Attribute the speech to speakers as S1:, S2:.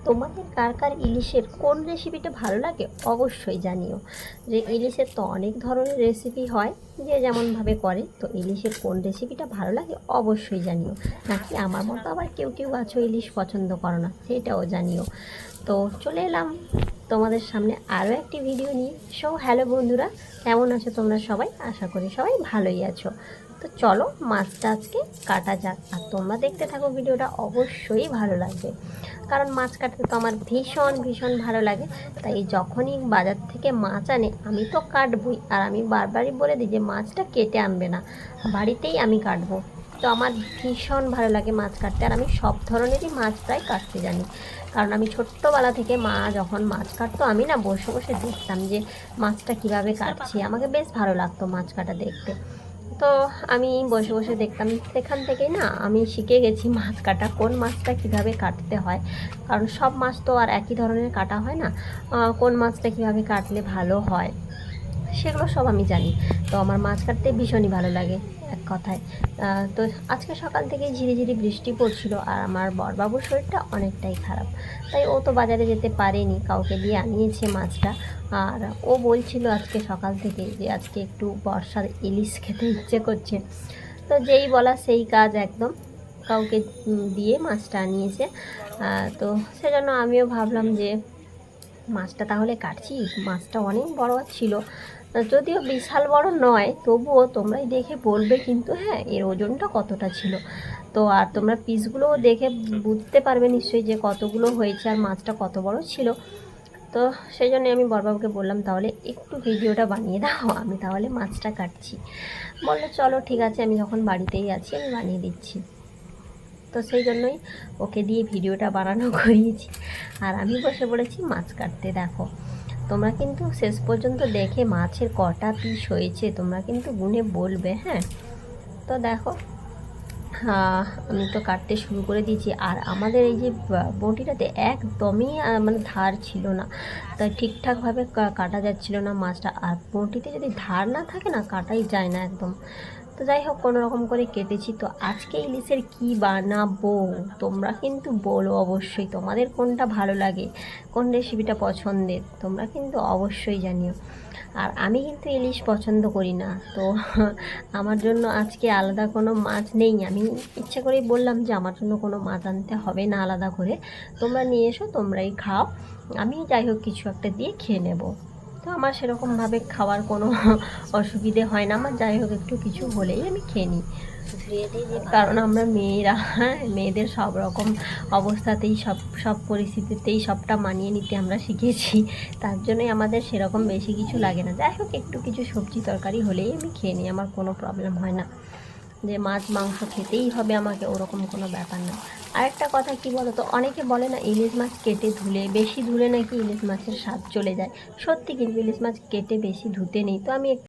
S1: তোমাদের কার কার ইলিশের কোন রেসিপিটা ভালো লাগে অবশ্যই জানিও। যে ইলিশের তো অনেক ধরনের রেসিপি হয়, যে যেমনভাবে করে, তো ইলিশের কোন রেসিপিটা ভালো লাগে অবশ্যই জানিও। নাকি আমার মতো আবার কেউ কেউ আছো ইলিশ পছন্দ করো না, সেটাও জানিও। তো চলে এলাম তোমাদের সামনে আরও একটি ভিডিও নিয়ে। হ্যালো বন্ধুরা, কেমন আছো তোমরা সবাই? আশা করি সবাই ভালোই আছো। তো চলো মাছটা আজকে কাটা যাক, আর তোমরা দেখতে থাকো ভিডিওটা, অবশ্যই ভালো লাগবে। কারণ মাছ কাটতে তো আমার ভীষণ ভীষণ ভালো লাগে। তাই যখনই বাজার থেকে মাছ আনে আমি তো কাটবই, আর আমি বারবারই বলে দিই যে মাছটা কেটে আনবে না, বাড়িতেই আমি কাটবো। তো আমার ভীষণ ভালো লাগে মাছ কাটতে, আর আমি সব ধরনেরই মাছ প্রায় কাটতে জানি। কারণ আমি ছোট্টবেলা থেকে মা যখন মাছ কাটতো আমি না বসে বসে দেখতাম যে মাছটা কিভাবে কাটছে, আমাকে বেশ ভালো লাগতো মাছ কাটা দেখতে। তো আমি বসে বসে দেখতাম, সেখান থেকেই না আমি শিখে গেছি মাছ কাটা, কোন মাছটা কিভাবে কাটতে হয়। কারণ সব মাছ তো আর একই ধরনের কাটা হয় না, কোন মাছটা কিভাবে কাটলে ভালো হয় সেগুলো সব আমি জানি। তো আমার মাছ কাটতে ভীষণই ভালো লাগে এক কথায়। তো আজকে সকাল থেকে ঝিরিঝিরি বৃষ্টি পড়ছিল, আর আমার বড়বাবুর শরীরটা অনেকটাই খারাপ। তাই ও তো বাজারে যেতে পারেনি, কাউকে দিয়ে আনিয়েছে মাছটা। আর ও বলছিল আজকে সকাল থেকে যে আজকে একটু বর্ষার ইলিশ খেতে ইচ্ছে করছে। তো যেই বলা সেই কাজ একদম, কাউকে দিয়ে মাছটা আনিয়েছে। তো সেজন্য আমিও ভাবলাম যে মাছটা তাহলে কাটছি। মাছটা অনেক বড় ছিল, যদিও বিশাল বড় নয়, তবুও তোমরাই দেখে বলবে কিন্তু, হ্যাঁ এর ওজনটা কতটা ছিল। তো আর তোমরা পিসগুলোও দেখে বুঝতে পারবে নিশ্চয়ই যে কতগুলো হয়েছে আর মাছটা কত বড় ছিল। তো সেই জন্যে আমি বড়বাবুকে বললাম তাহলে একটু ভিডিওটা বানিয়ে দাও, আমি তাহলে মাছটা কাটছি। বললো চলো ঠিক আছে, আমি যখন বাড়িতেই আছি আমি বানিয়ে দিচ্ছি। তো সেই জন্যই ওকে দিয়ে ভিডিওটা বানানো করিয়েছি, আর আমি বসে পড়েছি মাছ কাটতে। দেখো তোমরা কিন্তু শেষ পর্যন্ত দেখে মাছের কটা পিস হয়েছে তোমরা কিন্তু গুনে বলবে, হ্যাঁ। তো দেখো, আমি তো কাটতে শুরু করে দিয়েছি, আর আমাদের এই যে বটিটাতে একদমই মানে ধার ছিল না, তাই ঠিকঠাকভাবে কাটা যাচ্ছিল না মাছটা। আর বটিতে যদি ধার না থাকে না, কাটাই যায় না একদম। তো যাই হোক, কোনো রকম করে কেটেছি। তো আজকে ইলিশের কি বানাবো তোমরা কিন্তু বলো অবশ্যই, তোমাদের কোনটা ভালো লাগে, কোন রেসিপিটা পছন্দের তোমরা কিন্তু অবশ্যই জানিও। আর আমি কিন্তু ইলিশ পছন্দ করি না, তো আমার জন্য আজকে আলাদা কোনো মাছ নেই। আমি ইচ্ছে করেই বললাম যে আমার জন্য কোনো মাছ আনতে হবে না আলাদা করে, তোমরা নিয়ে এসো, তোমরাই খাও, আমি যাই হোক কিছু একটা দিয়ে খেয়ে নেব। তো আমার সেরকমভাবে খাওয়ার কোনো অসুবিধে হয় না, আমার যাই হোক একটু কিছু হলেই আমি খেয়ে নিই। কারণ আমরা মেয়েরা, হ্যাঁ, মেয়েদের সব রকম অবস্থাতেই সব সব পরিস্থিতিতেই সবটা মানিয়ে নিতে আমরা শিখেছি। তার জন্যই আমাদের সেরকম বেশি কিছু লাগে না, যাই হোক একটু কিছু সবজি তরকারি হলেই আমি খেয়ে নিই, আমার কোনো প্রবলেম হয় না যে মাছ মাংস খেতেই হবে আমাকে, ওরকম কোনো ব্যাপার না। আরেকটা কথা কি বলো তো, অনেকে বলে না ইলিশ মাছ কেটে ধুলে, বেশি ধুলে নাকি ইলিশ মাছের স্বাদ চলে যায়। সত্যি, কিন্তু ইলিশ মাছ কেটে বেশি ধুতে নেই। তো আমি